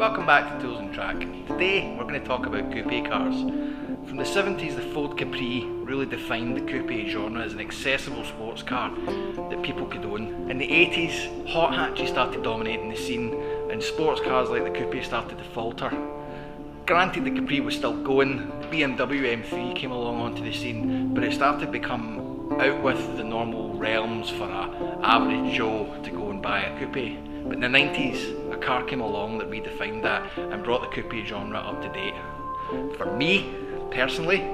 Welcome back to Tools and Track. Today we're going to talk about coupe cars. From the 70s, the Ford Capri really defined the coupe genre as an accessible sports car that people could own. In the 80s, hot hatches started dominating the scene and sports cars like the coupe started to falter. Granted, the Capri was still going, the BMW M3 came along onto the scene, but it started to become out with the normal realms for an average Joe to go and buy a coupe. But in the 90s, a car came along that redefined that and brought the coupe genre up to date. For me, personally,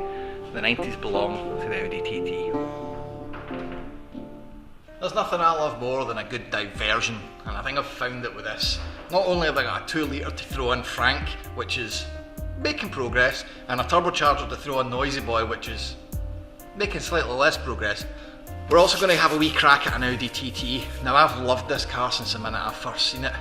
the 90s belong to the Audi TT. There's nothing I love more than a good diversion, and I think I've found it with this. Not only have I got a 2 litre to throw in Frank, which is making progress, and a turbocharger to throw in Noisy Boy, which is making slightly less progress. We're also going to have a wee crack at an Audi TT. Now, I've loved this car since the minute I've first seen it,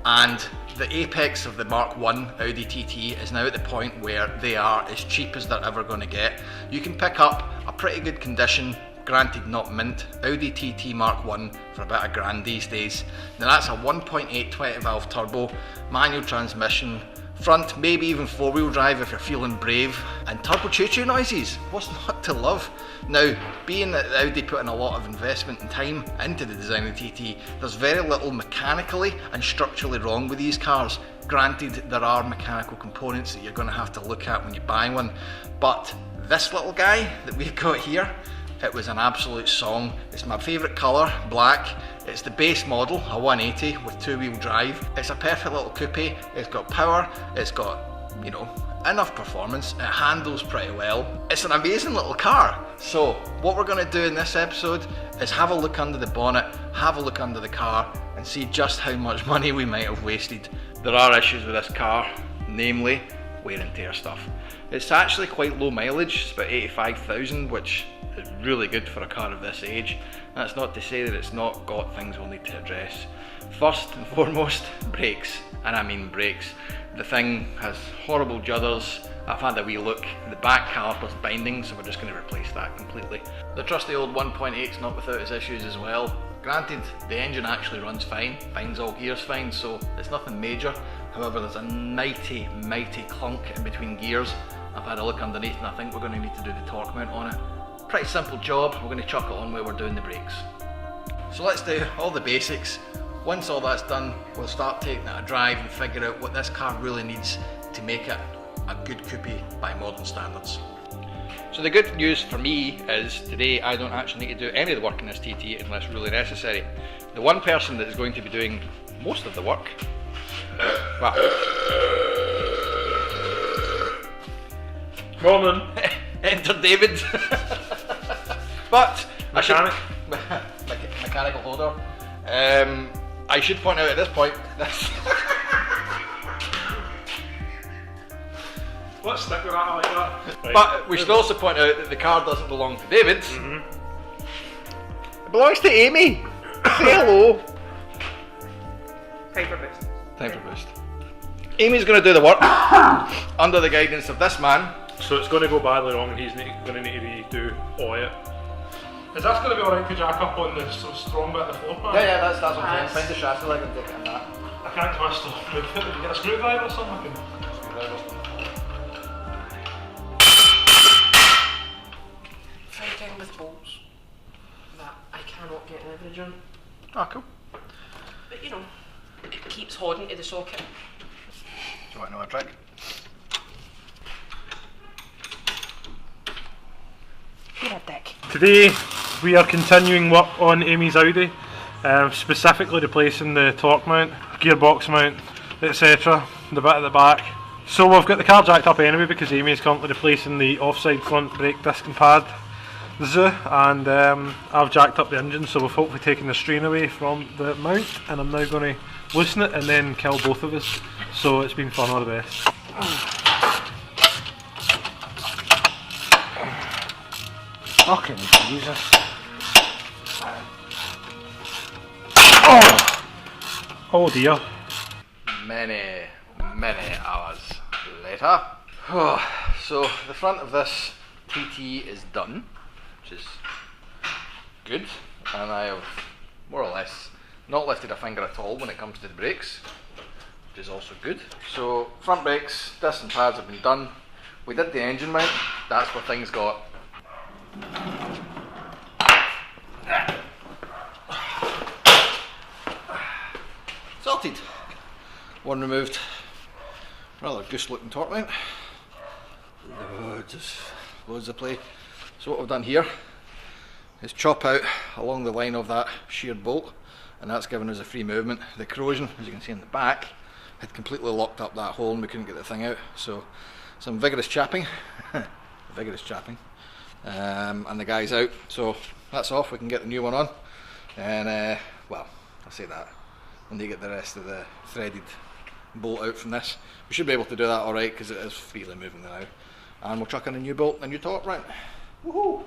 and the apex of the Mark 1 Audi TT is now at the point where they are as cheap as they're ever going to get. You can pick up a pretty good condition, granted not mint, Audi TT Mark 1 for about £1,000 these days. Now that's a 1.8 20 valve turbo, manual transmission, front, maybe even 4-wheel drive if you're feeling brave, and turbo choo-choo noises. What's not to love? Now, being that Audi put in a lot of investment and time into the design of the TT, there's very little mechanically and structurally wrong with these cars. Granted, there are mechanical components that you're going to have to look at when you buy one, but this little guy that we've got here, it was an absolute song. It's my favourite colour, black. It's the base model, a 180 with 2-wheel drive. It's a perfect little coupe. It's got power, it's got, you know, enough performance. It handles pretty well. It's an amazing little car. So what we're going to do in this episode is have a look under the bonnet, have a look under the car, and see just how much money we might have wasted. There are issues with this car, namely wear and tear stuff. It's actually quite low mileage, it's about 85,000, which is really good for a car of this age. That's not to say that it's not got things we'll need to address. First and foremost, brakes, and I mean brakes. The thing has horrible judders. I've had a wee look, the back caliper's binding, so we're just going to replace that completely. The trusty old 1.8's not without its issues as well. Granted, the engine actually runs fine, finds all gears fine, so it's nothing major. However, there's a mighty clunk in between gears. I've had a look underneath and I think we're going to need to do the torque mount on it. Pretty simple job, we're going to chuck it on while we're doing the brakes. So let's do all the basics. Once all that's done, we'll start taking it a drive and figure out what this car really needs to make it a good coupe by modern standards. So the good news for me is today I don't actually need to do any of the work in this TT unless really necessary. The one person that is going to be doing most of the work, well, Morning. enter David. But Mechanic. Mechanical holder. I should point out at this point Let's stick with that, I like that. Right. but we should also point out that the car doesn't belong to David. It belongs to Amy. Say hello. Time for boost. Time for boost. Amy's going to do the work under the guidance of this man. So it's going to go badly wrong and he's going to need to redo all it. Is that going to be alright to jack up on the strong bit of the floor pan? Yeah, that's what I'm saying. Find the chassis leg and take it in that. I can't master move it. Did you get a screwdriver or something? Fighting with bolts that I cannot get leverage on. Oh, cool. But you know, it keeps holding to the socket. Do you want to know a trick? You're a dick. Today we are continuing work on Amy's Audi, specifically replacing the torque mount, gearbox mount, etc. The bit at the back. So we've got the car jacked up anyway because Amy is currently replacing the offside front brake disc and pad, and I've jacked up the engine, so we've hopefully taken the strain away from the mount, and I'm now going to loosen it and then kill both of us. So it's been fun, all the best. Fucking Jesus. Oh dear. Many hours later. So the front of this TT is done, which is good, and I have more or less not lifted a finger at all when it comes to the brakes. is also good. So front brakes, disc and pads have been done. We did the engine mount, that's where things got sorted. One removed, rather goose looking torque mount. Loads of play. So what we've done here is chop out along the line of that sheared bolt, and that's given us a free movement. The corrosion, as you can see in the back, had completely locked up that hole and we couldn't get the thing out. So some vigorous chapping, and the guy's out. So that's off, we can get the new one on. And well, I'll say that when they get the rest of the threaded bolt out from this. We should be able to do that alright because it is freely moving now. And we'll chuck in a new bolt, a new torque mount. Woohoo!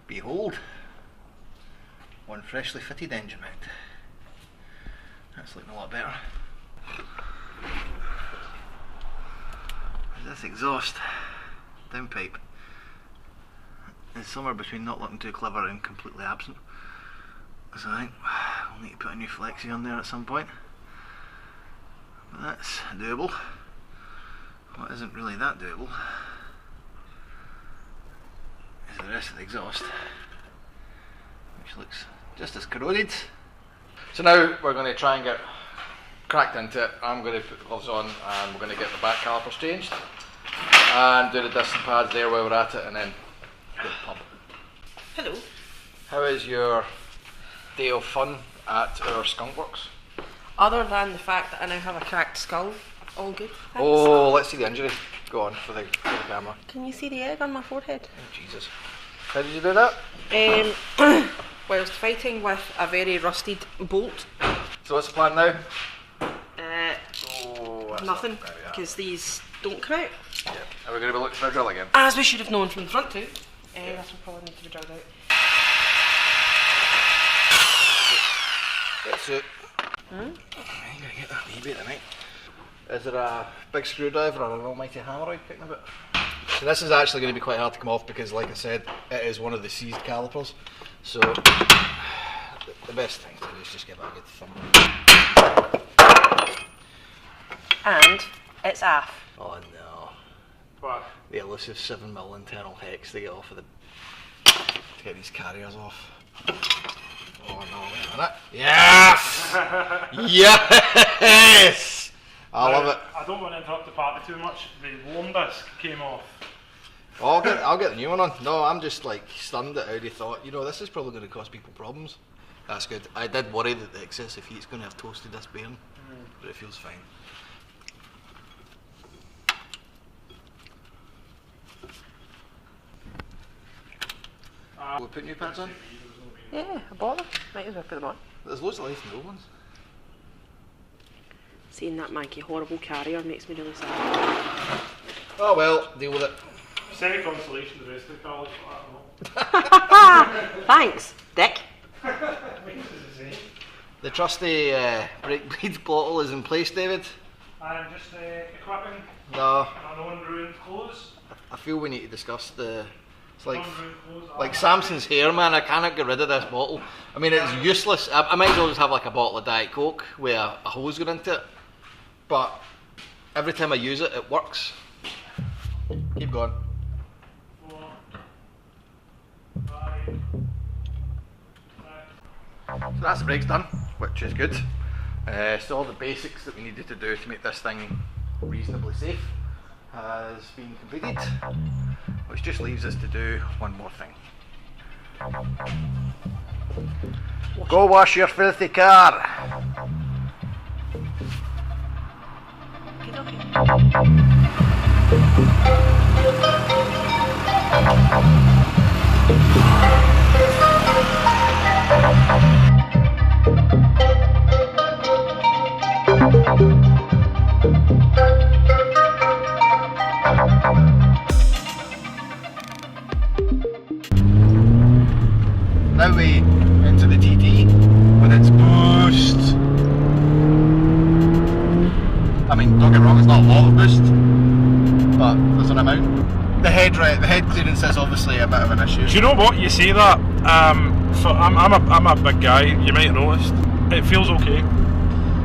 Behold, one freshly fitted engine mount. That's looking a lot better. This exhaust downpipe is somewhere between not looking too clever and completely absent. So I think we'll need to put a new flexi on there at some point. But that's doable. What isn't really that doable is the rest of the exhaust, which looks just as corroded. So now we're going to try and get cracked into it. I'm going to put the gloves on and we're going to get the back calipers changed and do the disc and pads there while we're at it, and then go to the pub. Hello. How is your day of fun at our skunk works? Other than the fact that I now have a cracked skull, all good. Thanks. Oh, let's see the injury. Go on for the camera. Can you see the egg on my forehead? Oh, Jesus. How did you do that? Whilst fighting with a very rusted bolt. So what's the plan now? Nothing, because these don't come out. Yeah. Are we going to be looking for a drill again? As we should have known from the front too. This will probably need to be drilled out. That's it. I'm going to get that wee bit tonight. Is there a big screwdriver or an almighty hammer out picking a bit? So this is actually going to be quite hard to come off because, like I said, it is one of the seized calipers. So the best thing to do is just give it a good thumb. And it's off. Oh no. What? The elusive 7mm internal hex to get off of the... to get these carriers off. Oh no, wait a minute. Yes! Yes! I love it. I don't want to interrupt the party too much. The loam disc came off. Oh, I'll get the new one on. No, I'm just like stunned at how they thought, you know, this is probably going to cause people problems. That's good. I did worry that the excessive heat's going to have toasted this bearing, but it feels fine. We'll put new pads on? Yeah, I bought them. Might as well put them on. There's loads of nice new ones. Seeing that manky horrible carrier makes me really sad. Oh well, deal with it. Semi-consolation, the rest of the cars, I don't know. Thanks, Dick. The trusty brake bleed bottle is in place, David. I'm just equipping No, an unruined clothes. I feel we need to discuss the... It's like Unruined clothes. like Samson's hair, man. I cannot get rid of this bottle. I mean, it's useless. I might as well just have like a bottle of Diet Coke with a hose going into it. But every time I use it, it works. Keep going. 4, 5, 6. So that's the brakes done, which is good. So all the basics that we needed to do to make this thing reasonably safe has been completed, which just leaves us to do one more thing. Go wash your filthy car. Now we into the TT with its boost. I mean, don't get me wrong, it's not a lot of boost, but there's an amount. The head clearance is obviously a bit of an issue. Do you know what? You say that. I'm a big guy. You might have noticed. It feels okay.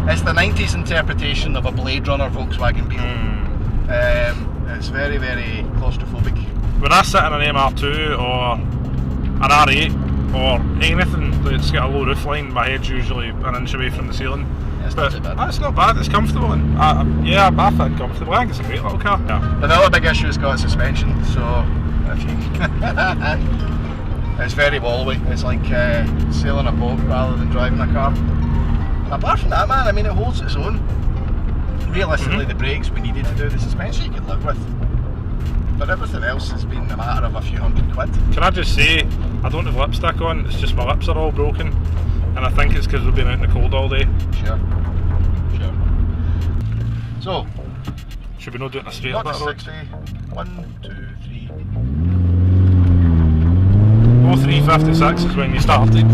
It's the 90s interpretation of a Blade Runner Volkswagen Beetle. It's very, very claustrophobic. When I sit in an MR2 or an R8 or anything that's got a low roof line, my head's usually an inch away from the ceiling. Yeah, it's not too bad. It's not bad, it's comfortable. And I find it comfortable. I think it's a great little car. Yeah. But the other big issue has got suspension, so if you it's very wallowy. It's like sailing a boat rather than driving a car. Apart from that, man, I mean, it holds its own. Realistically, the brakes we needed to do, the suspension you could live with. But everything else has been a matter of a few £100. Can I just say, I don't have lipstick on, it's just my lips are all broken. And I think it's because we've been out in the cold all day. Sure. So, should we not do it in a straight up that road? 60, 1, 2, 3. 0356 is when you started.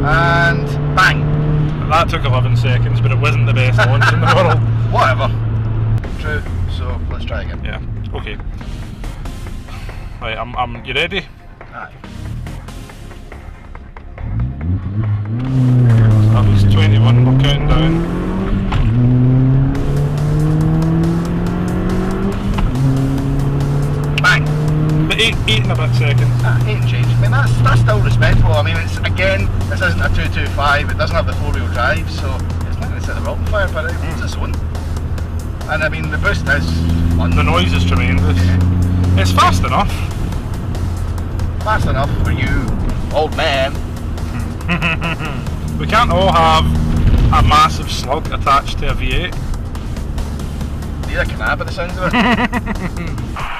And bang! That took 11 seconds, but it wasn't the best launch in the world. Whatever. True, so let's try again. Yeah, okay. Right, you ready? Aye. That was 21, we're counting down. But 8 and a bit seconds. 8 and change. I mean, that's still respectable. I mean, it's, again, this isn't a 225, it doesn't have the 4-wheel drive, so it's not going to set the world on fire, but it holds its own. And I mean, the boost is fun. The noise is tremendous. It's fast enough. Fast enough for you, old man. We can't all have a massive slug attached to a V8. Neither can I, by the sounds of it.